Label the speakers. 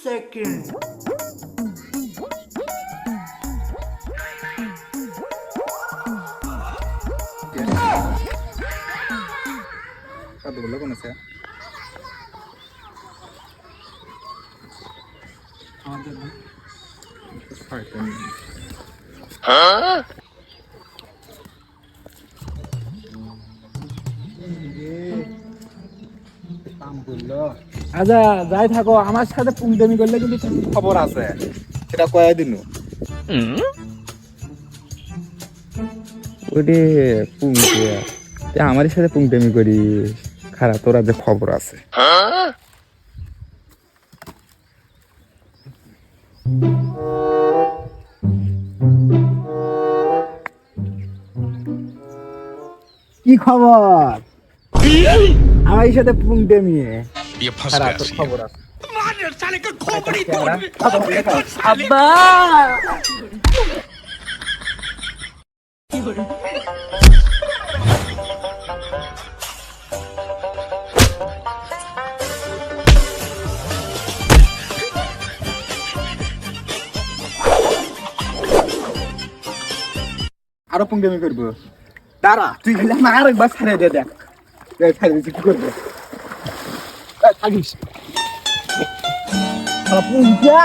Speaker 1: second.
Speaker 2: কতগুলো কোন আছে আমাদের ছয়টা
Speaker 3: আচ্ছা যাই থাকো, আমার সাথে পুংদেমি করলে কিন্তু
Speaker 2: খবর আছে সেটা কয়ে দিনু
Speaker 4: ওরে পুংটিয়া তুই আমার সাথে পুংটামি করিস, খারাপ তোরা যে খবর আছে।
Speaker 3: কি খবর? আমার সাথে পুংদেমি
Speaker 5: ये फंस
Speaker 3: খারাপ
Speaker 5: गया
Speaker 3: তোর
Speaker 5: सी
Speaker 3: খবর আছে।
Speaker 5: साले का खोपड़ी तोड़
Speaker 3: আব্বা
Speaker 2: আরো পুঙ্গেমি করবো দাঁড়া তুই খালি আমার আরেকবার ছাড়িয়ে দে দেখ ছাড়িয়ে দিচ্ছি কি করবো
Speaker 3: থাকিস পুংটা